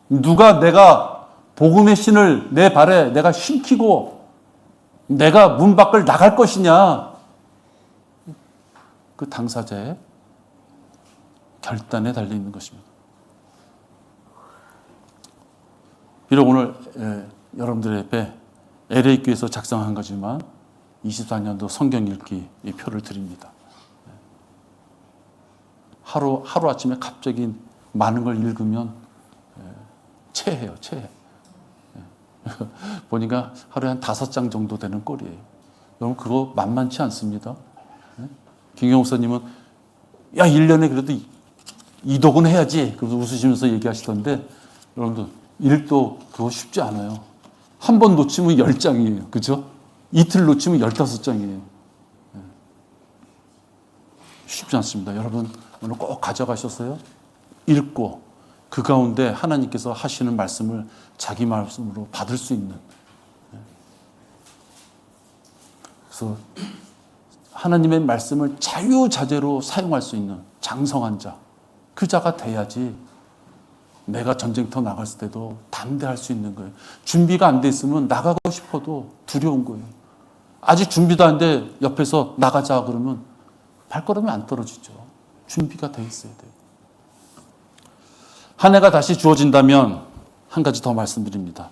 누가 내가 복음의 신을 내 발에 내가 신기고 내가 문 밖을 나갈 것이냐, 그 당사자의 결단에 달려있는 것입니다. 비록 오늘 여러분들의 앞에 LA교에서 작성한 거지만 24년도 성경 읽기 이 표를 드립니다. 하루아침에 갑자기 많은 걸 읽으면 체해요, 체해. 보니까 하루에 한 5장 정도 되는 꼴이에요. 여러분 그거 만만치 않습니다. 김경호 목사님은 야 1년에 그래도 2독은 해야지 그래서 웃으시면서 얘기하시던데 여러분들 1독 그거 쉽지 않아요. 한 번 놓치면 10장이에요. 그죠? 이틀 놓치면 15장이에요. 쉽지 않습니다. 여러분 오늘 꼭 가져가셨어요? 읽고 그 가운데 하나님께서 하시는 말씀을 자기 말씀으로 받을 수 있는, 그래서 하나님의 말씀을 자유자재로 사용할 수 있는 장성한 자, 그 자가 돼야지 내가 전쟁터 나갔을 때도 담대할 수 있는 거예요. 준비가 안 돼 있으면 나가고 싶어도 두려운 거예요. 아직 준비도 안 돼 옆에서 나가자 그러면 발걸음이 안 떨어지죠. 준비가 돼 있어야 돼요. 한 해가 다시 주어진다면 한 가지 더 말씀드립니다.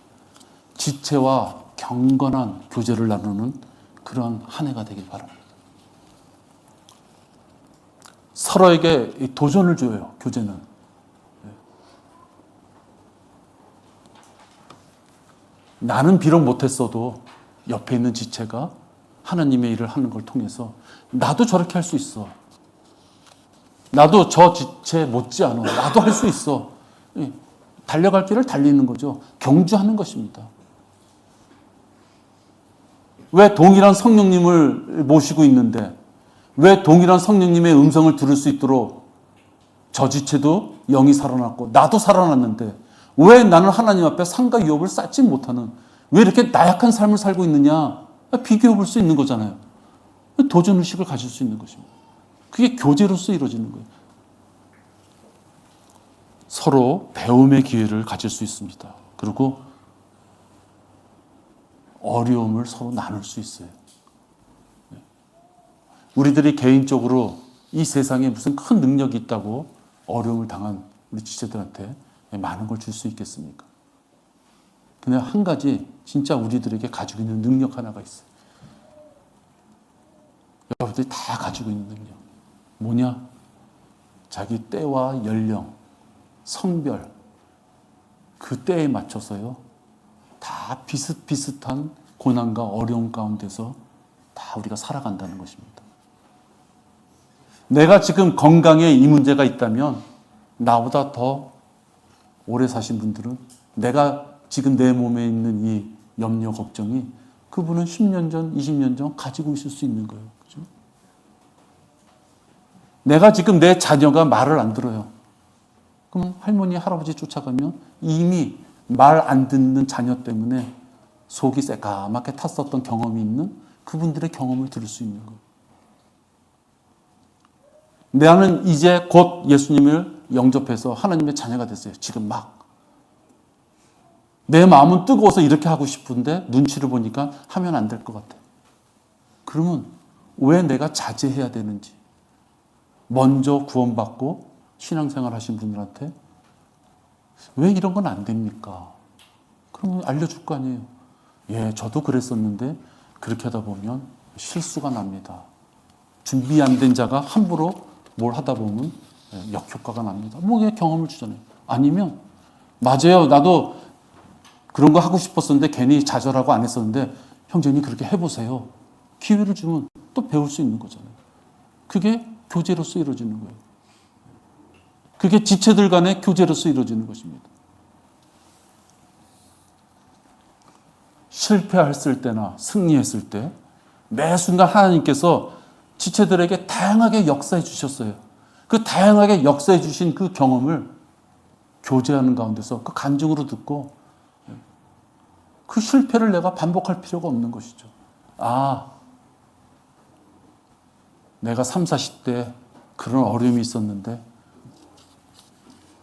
지체와 경건한 교제를 나누는 그런 한 해가 되길 바랍니다. 서로에게 도전을 줘요, 교제는. 나는 비록 못했어도 옆에 있는 지체가 하나님의 일을 하는 걸 통해서 나도 저렇게 할 수 있어. 나도 저 지체 못지않아. 나도 할 수 있어. 달려갈 길을 달리는 거죠. 경주하는 것입니다. 왜 동일한 성령님을 모시고 있는데, 왜 동일한 성령님의 음성을 들을 수 있도록 저 지체도 영이 살아났고 나도 살아났는데 왜 나는 하나님 앞에 상과 유업을 쌓지 못하는, 왜 이렇게 나약한 삶을 살고 있느냐? 비교해 볼 수 있는 거잖아요. 도전의식을 가질 수 있는 것입니다. 그게 교제로서 이루어지는 거예요. 서로 배움의 기회를 가질 수 있습니다. 그리고 어려움을 서로 나눌 수 있어요. 우리들이 개인적으로 이 세상에 무슨 큰 능력이 있다고 어려움을 당한 우리 지체들한테 많은 걸 줄 수 있겠습니까? 그냥 한 가지 진짜 우리들에게 가지고 있는 능력 하나가 있어요. 여러분들이 다 가지고 있는 능력. 뭐냐? 자기 때와 연령, 성별, 그 때에 맞춰서요. 다 비슷비슷한 고난과 어려움 가운데서 다 우리가 살아간다는 것입니다. 내가 지금 건강에 이 문제가 있다면 나보다 더 오래 사신 분들은 내가 지금 내 몸에 있는 이 염려, 걱정이 그분은 10년 전, 20년 전 가지고 있을 수 있는 거예요. 그죠? 내가 지금 내 자녀가 말을 안 들어요. 그럼 할머니, 할아버지 쫓아가면 이미 말 안 듣는 자녀 때문에 속이 새까맣게 탔었던 경험이 있는 그분들의 경험을 들을 수 있는 거예요. 나는 이제 곧 예수님을 영접해서 하나님의 자녀가 됐어요. 지금 막. 내 마음은 뜨거워서 이렇게 하고 싶은데 눈치를 보니까 하면 안 될 것 같아. 그러면 왜 내가 자제해야 되는지. 먼저 구원받고 신앙생활 하신 분들한테 왜 이런 건 안 됩니까? 그러면 알려줄 거 아니에요. 예, 저도 그랬었는데 그렇게 하다 보면 실수가 납니다. 준비 안 된 자가 함부로 뭘 하다 보면 역효과가 납니다. 뭐 경험을 주잖아요. 아니면 맞아요. 나도 그런 거 하고 싶었었는데 괜히 좌절하고 안 했었는데 형제님 그렇게 해보세요. 기회를 주면 또 배울 수 있는 거잖아요. 그게 교제로서 이루어지는 거예요. 그게 지체들 간의 교제로서 이루어지는 것입니다. 실패했을 때나 승리했을 때 매 순간 하나님께서 지체들에게 다양하게 역사해 주셨어요. 그 다양하게 역사해 주신 그 경험을 교제하는 가운데서 그 간증으로 듣고 그 실패를 내가 반복할 필요가 없는 것이죠. 아, 내가 30, 40대 그런 어려움이 있었는데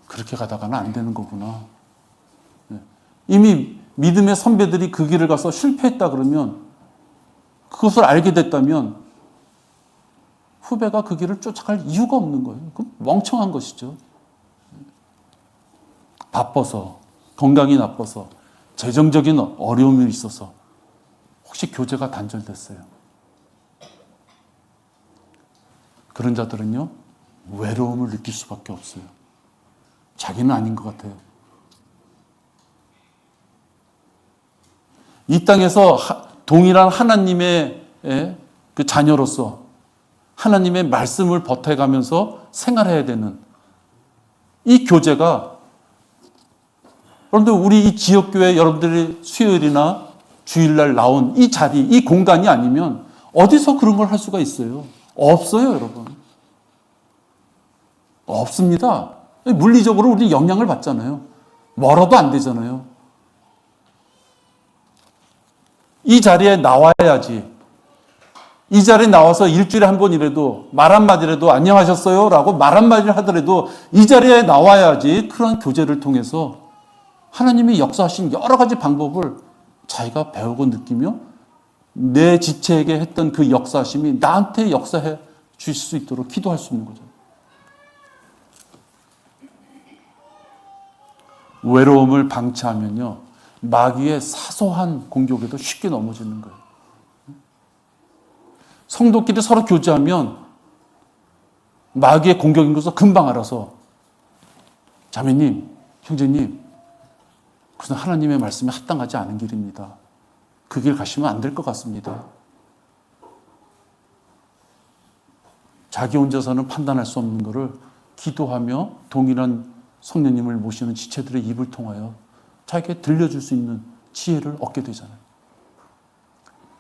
그렇게 가다가는 안 되는 거구나. 이미 믿음의 선배들이 그 길을 가서 실패했다 그러면 그것을 알게 됐다면 후배가 그 길을 쫓아갈 이유가 없는 거예요. 그럼 멍청한 것이죠. 바빠서, 건강이 나빠서, 재정적인 어려움이 있어서 혹시 교제가 단절됐어요. 그런 자들은요, 외로움을 느낄 수밖에 없어요. 자기는 아닌 것 같아요. 이 땅에서 동일한 하나님의 그 자녀로서 하나님의 말씀을 버텨가면서 생활해야 되는 이 교제가, 여러분들 우리 이 지역교회 여러분들이 수요일이나 주일날 나온 이 자리, 이 공간이 아니면 어디서 그런 걸 할 수가 있어요? 없어요, 여러분. 없습니다. 물리적으로 우리 영향을 받잖아요. 멀어도 안 되잖아요. 이 자리에 나와야지. 이 자리에 나와서 일주일에 한 번이라도 말 한마디라도 안녕하셨어요? 라고 말 한마디를 하더라도 이 자리에 나와야지 그런 교제를 통해서 하나님이 역사하신 여러 가지 방법을 자기가 배우고 느끼며 내 지체에게 했던 그 역사하심이 나한테 역사해 주실 수 있도록 기도할 수 있는 거죠. 외로움을 방치하면요, 마귀의 사소한 공격에도 쉽게 넘어지는 거예요. 성도끼리 서로 교제하면 마귀의 공격인 것을 금방 알아서 자매님, 형제님, 그것은 하나님의 말씀에 합당하지 않은 길입니다. 그 길 가시면 안 될 것 같습니다. 자기 혼자서는 판단할 수 없는 것을 기도하며 동일한 성령님을 모시는 지체들의 입을 통하여 자기에게 들려줄 수 있는 지혜를 얻게 되잖아요.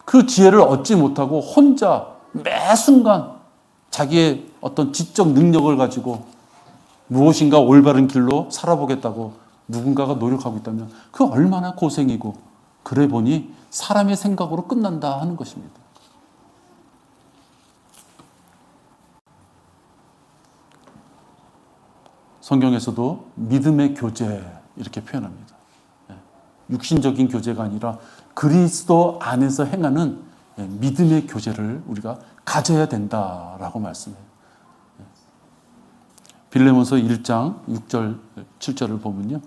그 지혜를 얻지 못하고 혼자 매 순간 자기의 어떤 지적 능력을 가지고 무엇인가 올바른 길로 살아보겠다고 누군가가 노력하고 있다면 그 얼마나 고생이고, 그래 보니 사람의 생각으로 끝난다 하는 것입니다. 성경에서도 믿음의 교제 이렇게 표현합니다. 육신적인 교제가 아니라 그리스도 안에서 행하는 믿음의 교제를 우리가 가져야 된다라고 말씀해요. 빌레몬서 1장 6절 7절을 보면요,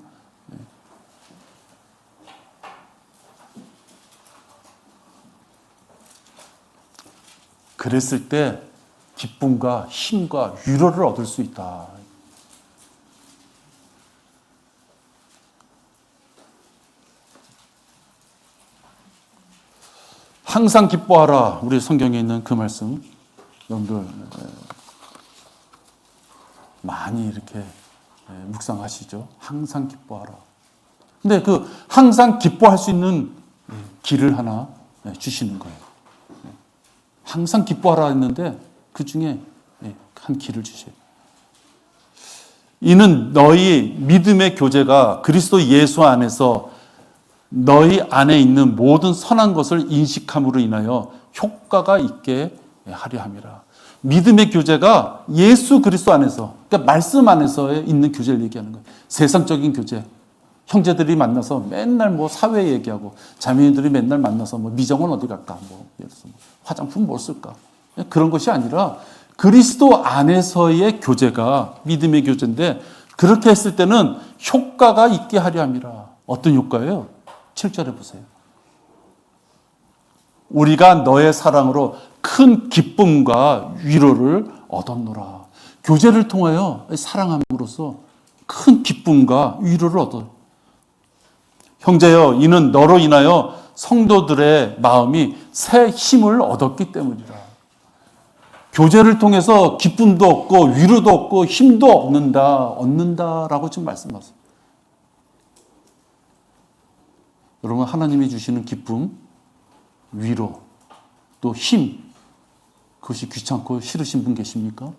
그랬을 때 기쁨과 힘과 위로를 얻을 수 있다. 항상 기뻐하라. 우리 성경에 있는 그 말씀, 여러분들 많이 이렇게 묵상하시죠. 항상 기뻐하라. 근데 그 항상 기뻐할 수 있는 길을 하나 주시는 거예요. 항상 기뻐하라 했는데 그 중에 한 길을 주셔요. 이는 너희 믿음의 교제가 그리스도 예수 안에서 너희 안에 있는 모든 선한 것을 인식함으로 인하여 효과가 있게 하려 함이라. 믿음의 교제가 예수 그리스도 안에서, 그러니까 말씀 안에서 있는 교제를 얘기하는 거예요. 세상적인 교제, 형제들이 만나서 맨날 뭐 사회 얘기하고, 자매님들이 맨날 만나서 뭐 미정은 어디 갈까, 뭐 예를 들어서 화장품 뭘 쓸까, 그런 것이 아니라 그리스도 안에서의 교제가 믿음의 교제인데, 그렇게 했을 때는 효과가 있게 하려 함이라. 어떤 효과예요? 7절에 보세요. 우리가 너의 사랑으로 큰 기쁨과 위로를 얻었노라. 교제를 통하여 사랑함으로써 큰 기쁨과 위로를 얻어요. 형제여, 이는 너로 인하여 성도들의 마음이 새 힘을 얻었기 때문이라. 교제를 통해서 기쁨도 얻고 위로도 얻고 힘도 얻는다라고 지금 말씀하세요. 여러분, 하나님이 주시는 기쁨, 위로, 또 힘, 그것이 귀찮고 싫으신 분 계십니까?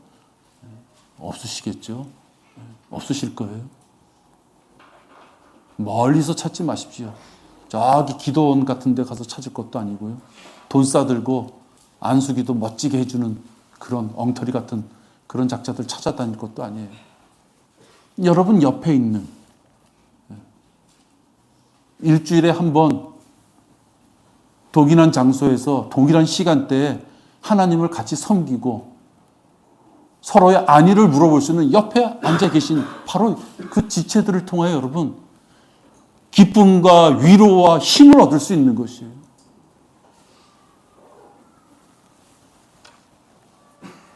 없으시겠죠? 없으실 거예요. 멀리서 찾지 마십시오. 저기 기도원 같은 데 가서 찾을 것도 아니고요. 돈 싸들고 안수기도 멋지게 해주는 그런 엉터리 같은 그런 작자들 찾아다닐 것도 아니에요. 여러분 옆에 있는, 일주일에 한 번 동일한 장소에서 동일한 시간대에 하나님을 같이 섬기고 서로의 안위를 물어볼 수 있는 옆에 앉아 계신 바로 그 지체들을 통하여 여러분 기쁨과 위로와 힘을 얻을 수 있는 것이에요.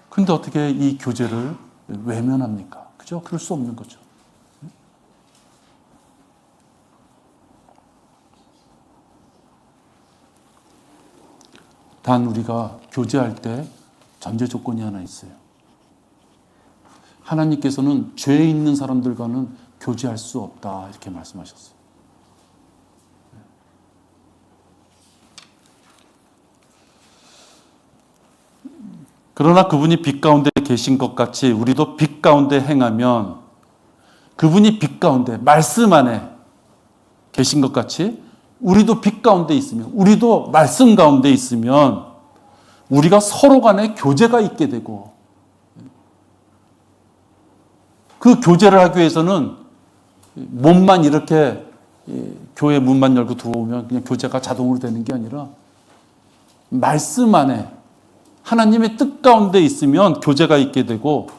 그런데 어떻게 이 교제를 외면합니까? 그죠? 그럴 수 없는 거죠. 단 우리가 교제할 때 전제 조건이 하나 있어요. 하나님께서는 죄 있는 사람들과는 교제할 수 없다 이렇게 말씀하셨어요. 그러나 그분이 빛 가운데 계신 것 같이 우리도 빛 가운데 행하면, 그분이 빛 가운데 말씀 안에 계신 것 같이 우리도 빛 가운데 있으면, 우리도 말씀 가운데 있으면 우리가 서로 간에 교제가 있게 되고, 그 교제를 하기 위해서는 몸만 이렇게 교회 문만 열고 들어오면 그냥 교제가 자동으로 되는 게 아니라 말씀 안에 하나님의 뜻 가운데 있으면 교제가 있게 되고,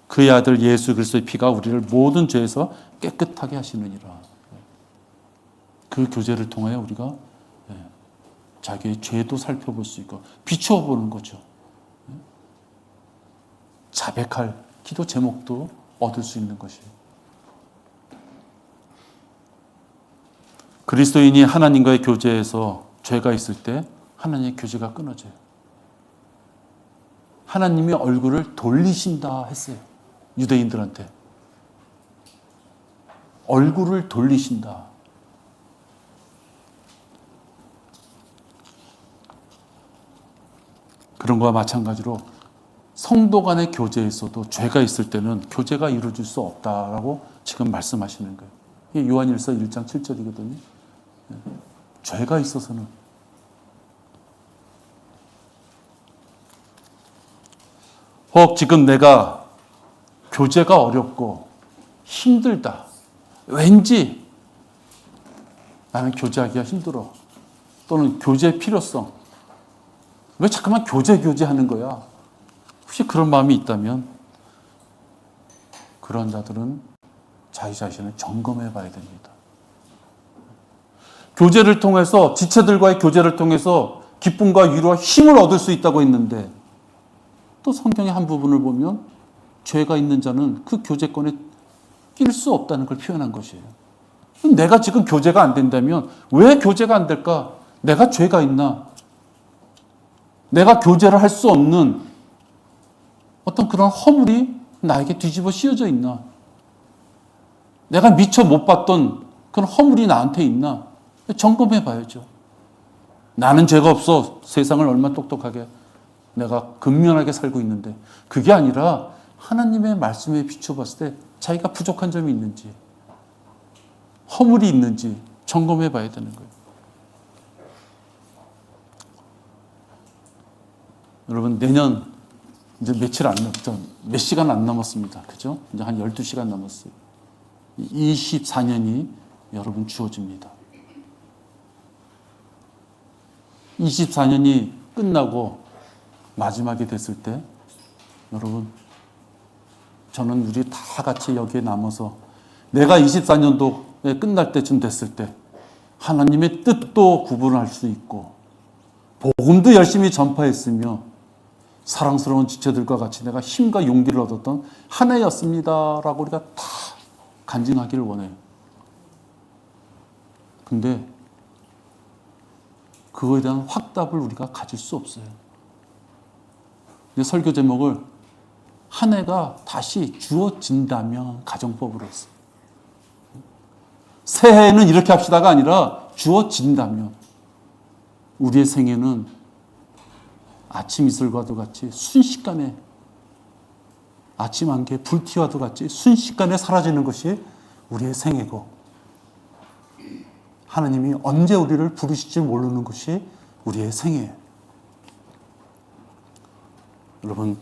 그의 아들 예수 그리스도의 피가 우리를 모든 죄에서 깨끗하게 하시느니라. 그 교제를 통해 우리가 자기의 죄도 살펴볼 수 있고 비추어 보는 거죠. 자백할 기도 제목도 얻을 수 있는 것이에요. 그리스도인이 하나님과의 교제에서 죄가 있을 때 하나님의 교제가 끊어져요. 하나님이 얼굴을 돌리신다 했어요. 유대인들한테. 얼굴을 돌리신다. 그런 거와 마찬가지로 성도 간의 교제에서도 죄가 있을 때는 교제가 이루어질 수 없다라고 지금 말씀하시는 거예요. 이게 요한일서 1장 7절이거든요. 죄가 있어서는. 혹 지금 내가 교제가 어렵고 힘들다. 왠지 나는 교제하기가 힘들어. 또는 교제의 필요성. 왜 자꾸만 교제하는 거야? 혹시 그런 마음이 있다면 그런 자들은 자기 자신을 점검해 봐야 됩니다. 교제를 통해서, 지체들과의 교제를 통해서 기쁨과 위로와 힘을 얻을 수 있다고 했는데 또 성경의 한 부분을 보면 죄가 있는 자는 그 교제권에 낄 수 없다는 걸 표현한 것이에요. 내가 지금 교제가 안 된다면 왜 교제가 안 될까? 내가 죄가 있나? 내가 교제를 할 수 없는 어떤 그런 허물이 나에게 뒤집어 씌워져 있나? 내가 미처 못 봤던 그런 허물이 나한테 있나? 점검해 봐야죠. 나는 죄가 없어. 세상을 얼마나 똑똑하게 내가 근면하게 살고 있는데 그게 아니라 하나님의 말씀에 비춰봤을 때 자기가 부족한 점이 있는지 허물이 있는지 점검해 봐야 되는 거예요. 여러분 내년 이제 몇 시간 안 남았습니다. 그죠? 이제 한 12시간 남았어요. 24년이 여러분 주어집니다. 24년이 끝나고 마지막이 됐을 때 여러분 저는 우리 다 같이 여기에 남아서 내가 24년도에 끝날 때쯤 됐을 때 하나님의 뜻도 구분할 수 있고 복음도 열심히 전파했으며 사랑스러운 지체들과 같이 내가 힘과 용기를 얻었던 한 해였습니다라고 우리가 다 간증하기를 원해요. 근데 그거에 대한 확답을 우리가 가질 수 없어요. 설교 제목을 한 해가 다시 주어진다면 가정법으로 했어요. 새해에는 이렇게 합시다가 아니라 주어진다면 우리의 생애는 아침 이슬과도 같이 순식간에 아침 안개 불티와도 같이 순식간에 사라지는 것이 우리의 생애고 하나님이 언제 우리를 부르실지 모르는 것이 우리의 생애예요. 여러분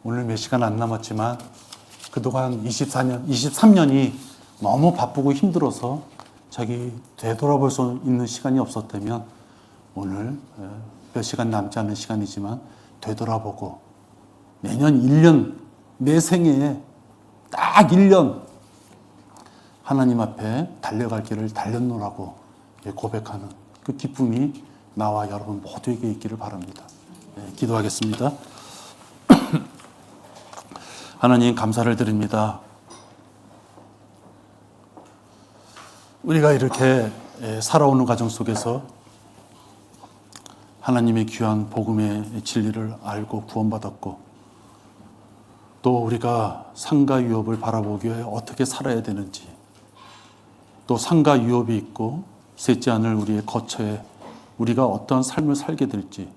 오늘 몇 시간 안 남았지만 그동안 23년이 너무 바쁘고 힘들어서 자기 되돌아볼 수 있는 시간이 없었다면 오늘 몇 시간 남지 않은 시간이지만 되돌아보고 내년 1년 내 생애에 딱 1년 하나님 앞에 달려갈 길을 달렸노라고 고백하는 그 기쁨이 나와 여러분 모두에게 있기를 바랍니다. 네, 기도하겠습니다. 하나님 감사를 드립니다. 우리가 이렇게 살아오는 과정 속에서 하나님의 귀한 복음의 진리를 알고 구원받았고 또 우리가 상가 유업을 바라보기 위해 어떻게 살아야 되는지 또 상가 유업이 있고 셋째 하늘 우리의 거처에 우리가 어떠한 삶을 살게 될지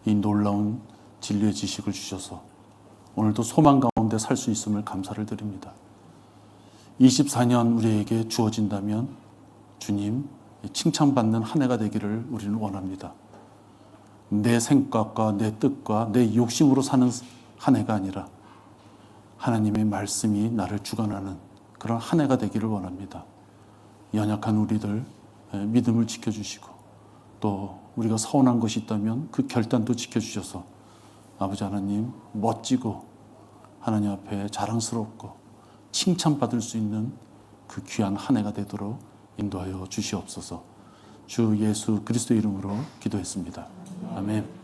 이 놀라운 진리의 지식을 주셔서 오늘도 소망 가운데 살 수 있음을 감사를 드립니다. 24년 우리에게 주어진다면 주님 칭찬받는 한 해가 되기를 우리는 원합니다. 내 생각과 내 뜻과 내 욕심으로 사는 한 해가 아니라 하나님의 말씀이 나를 주관하는 그런 한 해가 되기를 원합니다. 연약한 우리들 믿음을 지켜주시고 또 우리가 서운한 것이 있다면 그 결단도 지켜주셔서 아버지 하나님 멋지고 하나님 앞에 자랑스럽고 칭찬받을 수 있는 그 귀한 한 해가 되도록 인도하여 주시옵소서. 주 예수 그리스도 이름으로 기도했습니다. 아멘.